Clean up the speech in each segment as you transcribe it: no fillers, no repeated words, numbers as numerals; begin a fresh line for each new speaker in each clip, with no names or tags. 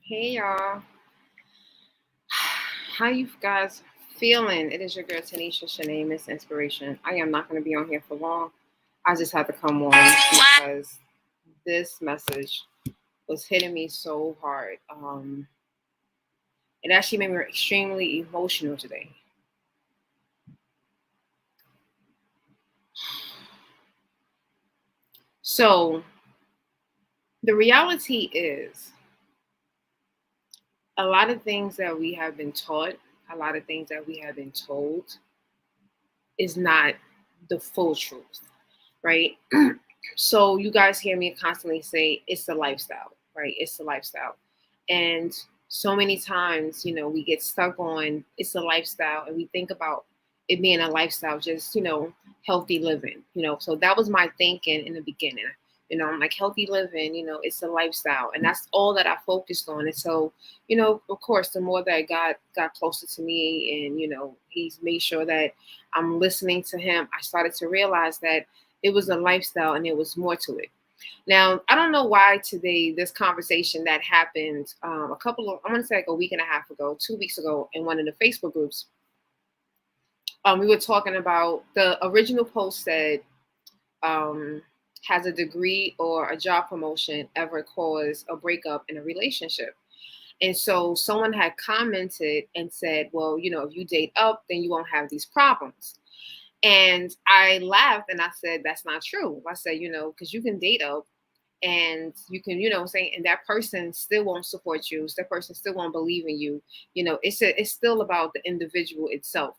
Hey y'all, how you guys feeling? It is your girl Tanisha, Shanee, Miss Inspiration. I am not going to be on here for long. I just had to come on because this message was hitting me so hard. It actually made me extremely emotional today. So the reality is, a lot of things that we have been taught, a lot of things that we have been told, is not the full truth, right? So you guys hear me constantly say it's the lifestyle, right? It's the lifestyle. And so many times, we get stuck on it's a lifestyle and we think about it being a lifestyle, just, healthy living, So that was my thinking in the beginning. I'm like, healthy living, it's a lifestyle. And that's all that I focused on. And so, of course, the more that God got closer to me and, he's made sure that I'm listening to him, I started to realize that it was a lifestyle and there was more to it. Now, I don't know why today this conversation that happened I'm going to say like a week and a half ago, 2 weeks ago, in one of the Facebook groups, we were talking about the original post said, um, has a degree or a job promotion ever caused a breakup in a relationship? And so someone had commented and said, well, if you date up, then you won't have these problems. And I laughed and I said, that's not true. I said, because you can date up and you can, say, and that person still won't support you. That person still won't believe in you. It's still about the individual itself.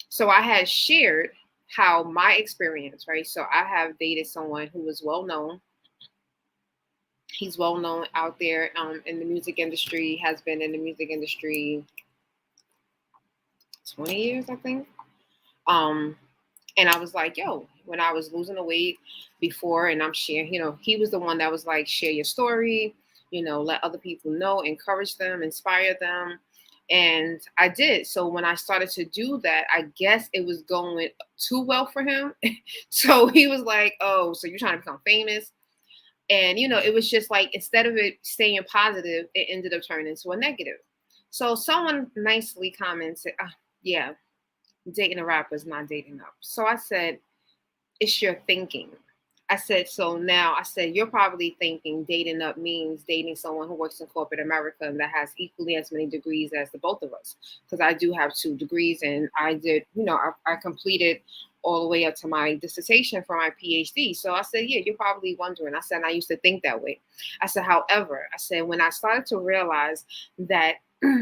So I had shared how my experience, right? So I have dated someone who was well known. He's well known out there in the music industry, has been in the music industry 20 years, I think. Um, And I was like, yo, when I was losing the weight before and I'm sharing, he was the one that was like, share your story, let other people know, encourage them, inspire them. And I did. So when I started to do that, I guess it was going too well for him. So he was like, oh, so you're trying to become famous? And, it was just like, instead of it staying positive, it ended up turning into a negative. So someone nicely commented, yeah, dating a rapper is not dating up. So I said, it's your thinking. I said, so now I said, you're probably thinking dating up means dating someone who works in corporate America and that has equally as many degrees as the both of us. Because I do have 2 degrees and I did, I completed all the way up to my dissertation for my PhD. So I said, yeah, you're probably wondering. I said, and I used to think that way. I said, however, I said, when I started to realize that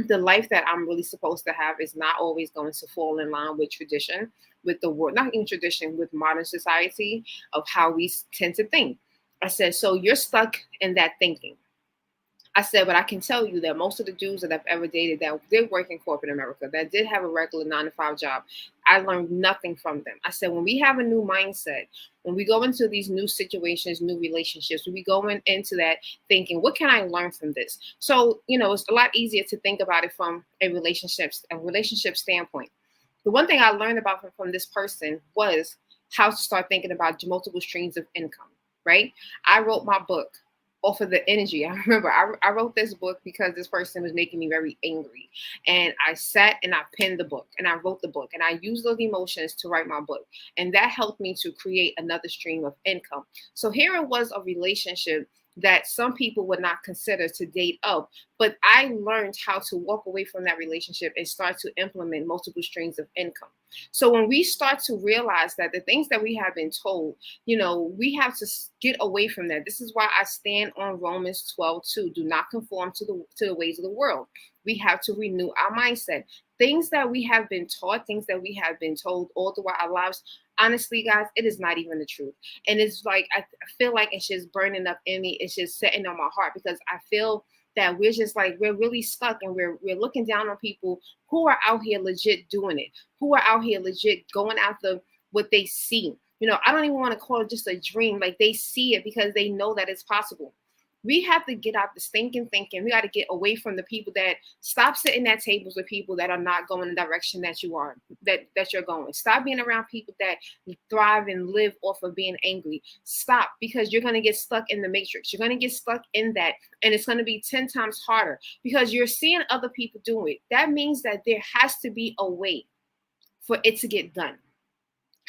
the life that I'm really supposed to have is not always going to fall in line with tradition, with the world, not in tradition, with modern society of how we tend to think. I said, so you're stuck in that thinking. I said, but I can tell you that most of the dudes that I've ever dated that did work in corporate America, that did have a regular 9 to 5 job, I learned nothing from them. I said, when we have a new mindset, when we go into these new situations, new relationships, when we go into that thinking, what can I learn from this? So, it's a lot easier to think about it from a relationship standpoint. The one thing I learned about from this person was how to start thinking about multiple streams of income, right? I wrote my book off of the energy. I remember I wrote this book because this person was making me very angry. And I sat and I penned the book and I wrote the book and I used those emotions to write my book. And that helped me to create another stream of income. So here it was, a relationship that some people would not consider to date up, but I learned how to walk away from that relationship and start to implement multiple streams of income. So when we start to realize that the things that we have been told, we have to get away from that. This is why I stand on Romans 12:2. Do not conform to the ways of the world. We have to renew our mindset. Things that we have been taught, things that we have been told all throughout our lives, honestly, guys, it is not even the truth. And it's like, I feel like it's just burning up in me. It's just setting on my heart because I feel that we're just like, we're really stuck and we're looking down on people who are out here legit doing it, who are out here legit going after what they see. I don't even want to call it just a dream. Like, they see it because they know that it's possible. We have to get out the stinking thinking. We got to get away from the people that stop sitting at tables with people that are not going in the direction that you are, that you're going. Stop being around people that thrive and live off of being angry. Stop, because you're going to get stuck in the matrix. You're going to get stuck in that, and it's going to be 10 times harder because you're seeing other people do it. That means that there has to be a way for it to get done.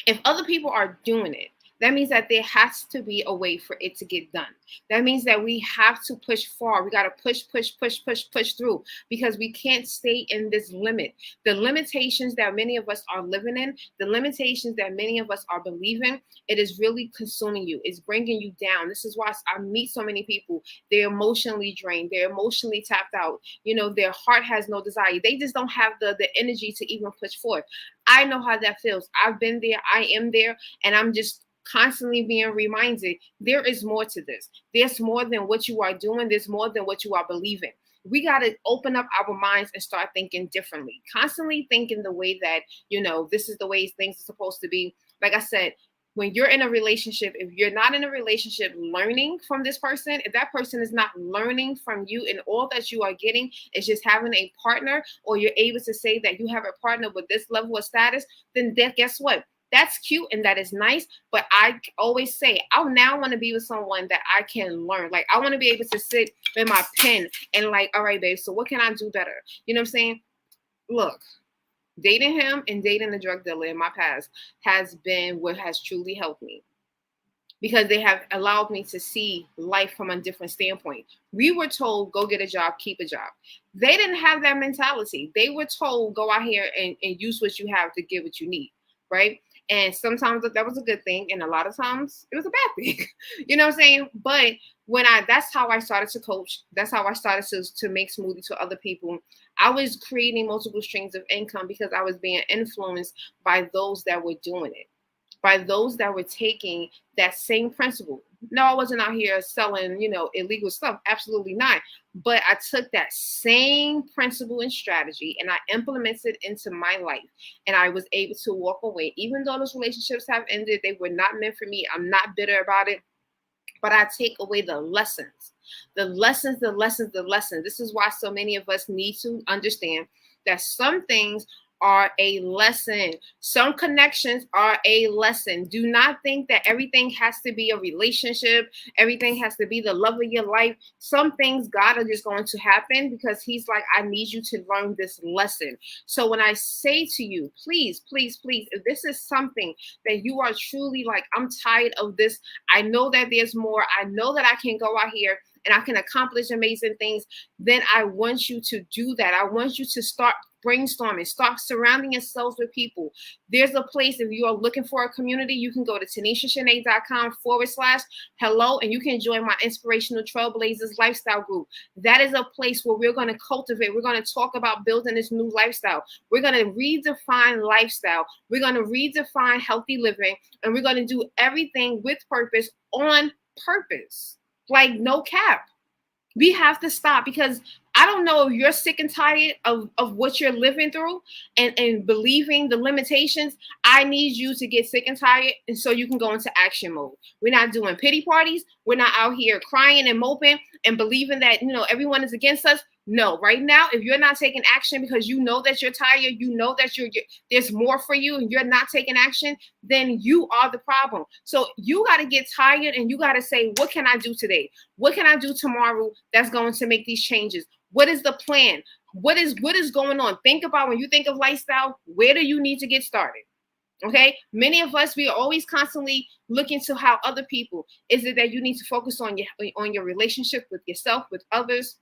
If other people are doing it, that means that there has to be a way for it to get done. That means that we have to push far. We got to push through, because we can't stay in this limit. The limitations that many of us are living in, the limitations that many of us are believing, it is really consuming you. It's bringing you down. This is why I meet so many people. They're emotionally drained. They're emotionally tapped out. You know, their heart has no desire. They just don't have the energy to even push forward. I know how that feels. I've been there. I am there. And I'm just constantly being reminded there is more to this. There's more than what you are doing. There's more than what you are believing. We got to open up our minds and start thinking differently. Constantly thinking the way that, you know, this is the way things are supposed to be. Like I said, when you're in a relationship, if you're not in a relationship learning from this person, if that person is not learning from you and all that you are getting is just having a partner, or you're able to say that you have a partner with this level of status, then guess what? That's cute and that is nice. But I always say, I now want to be with someone that I can learn. Like, I want to be able to sit in my pen and like, all right, babe, so what can I do better? You know what I'm saying? Look, dating him and dating the drug dealer in my past has been what has truly helped me, because they have allowed me to see life from a different standpoint. We were told, go get a job, keep a job. They didn't have that mentality. They were told, go out here and use what you have to get what you need, right? And sometimes that was a good thing, and a lot of times it was a bad thing. You know what I'm saying? But that's how I started to coach. That's how I started to make smoothies for other people. I was creating multiple streams of income because I was being influenced by those that were doing it, by those that were taking that same principle. No, I wasn't out here selling, you know, illegal stuff. Absolutely not. But I took that same principle and strategy and I implemented it into my life. And I was able to walk away. Even though those relationships have ended, they were not meant for me. I'm not bitter about it. But I take away the lessons. The lessons. This is why so many of us need to understand that some things are a lesson. Some connections are a lesson. Do not think that everything has to be a relationship. Everything has to be the love of your life. Some things God are just going to happen because he's like, I need you to learn this lesson. So when I say to you, please, if this is something that you are truly like, I'm tired of this. I know that there's more. I know that I can go out here and I can accomplish amazing things. Then I want you to do that. I want you to start brainstorming, start surrounding yourselves with people. There's a place, if you are looking for a community, you can go to TanishaShanae.com/hello, and you can join my Inspirational Trailblazers lifestyle group. That is a place where we're going to cultivate. We're going to talk about building this new lifestyle. We're going to redefine lifestyle. We're going to redefine healthy living, and we're going to do everything with purpose, on purpose. Like, no cap. We have to stop, because I don't know if you're sick and tired of what you're living through and believing the limitations. I need you to get sick and tired, and so you can go into action mode. We're not doing pity parties. We're not out here crying and moping and believing that, you know, everyone is against us. No, right now, if you're not taking action because you know that you're tired, you know that there's more for you, and you're not taking action, then you are the problem. So you got to get tired, and you got to say, what can I do today? What can I do tomorrow that's going to make these changes? What is the plan? What is going on? Think about, when you think of lifestyle, where do you need to get started? Okay. Many of us, we are always constantly looking to how other people. Is it that you need to focus on your relationship with yourself, with others,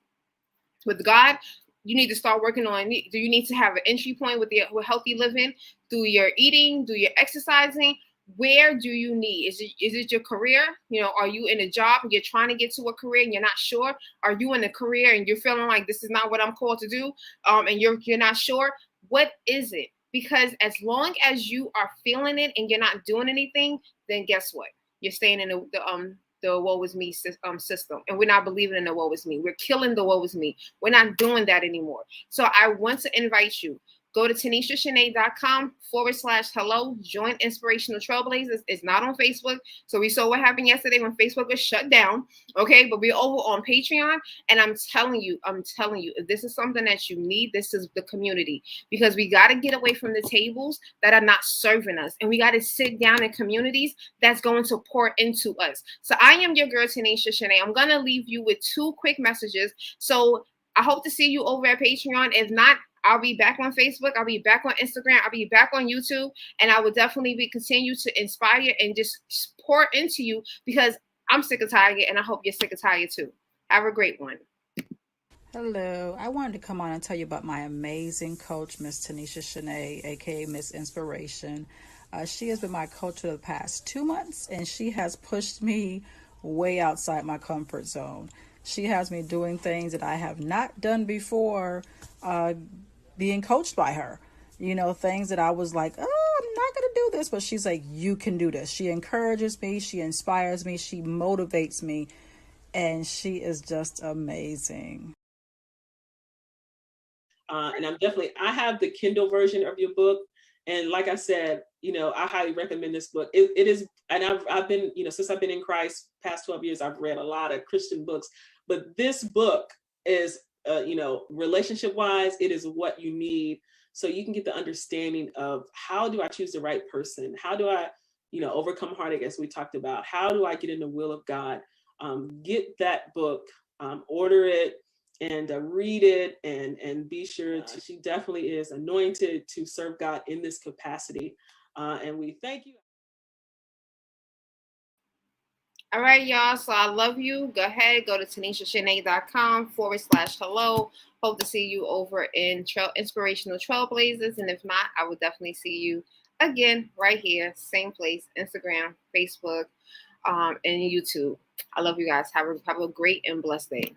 with God? You need to start working on. Do you need to have an entry point with healthy living through your eating, through your exercising? Where do you need? Is it your career? You know, are you in a job and you're trying to get to a career and you're not sure? Are you in a career and you're feeling like this is not what I'm called to do? And you're not sure? What is it? Because as long as you are feeling it and you're not doing anything, then guess what? You're staying in the woe is me system, and we're not believing in the woe is me. We're killing the woe is me. We're not doing that anymore. So I want to invite you. Go to TanishaShanae.com/hello. Join Inspirational Trailblazers. It's not on Facebook. So we saw what happened yesterday when Facebook was shut down. Okay, but we're over on Patreon. And I'm telling you, if this is something that you need, this is the community. Because we got to get away from the tables that are not serving us. And we got to sit down in communities that's going to pour into us. So I am your girl, Tanisha Shanae. I'm going to leave you with 2 quick messages. So I hope to see you over at Patreon. If not, I'll be back on Facebook. I'll be back on Instagram. I'll be back on YouTube. And I will definitely be continue to inspire and just pour into you because I'm sick of tired and I hope you're sick of tired too. Have a great one.
Hello. I wanted to come on and tell you about my amazing coach, Miss Tanisha Shanae, aka Miss Inspiration. She has been my coach for the past 2 months, and she has pushed me way outside my comfort zone. She has me doing things that I have not done before, being coached by her. You know, things that I was like, oh, I'm not going to do this. But she's like, you can do this. She encourages me, she inspires me, she motivates me, and she is just amazing.
And I have the Kindle version of your book. And like I said, I highly recommend this book. It is, and I've been, since I've been in Christ, past 12 years, I've read a lot of Christian books, but this book is, relationship wise, it is what you need. So you can get the understanding of how do I choose the right person? How do I, overcome heartache, as we talked about? How do I get in the will of God? Get that book, order it, and read it, and be sure to, she definitely is anointed to serve God in this capacity. And we thank you.
All right, y'all. So I love you. Go ahead, go to TanishaShanae.com/hello. Hope to see you over in Inspirational Trailblazers. And if not, I will definitely see you again right here, same place, Instagram, Facebook, and YouTube. I love you guys. Have a great and blessed day.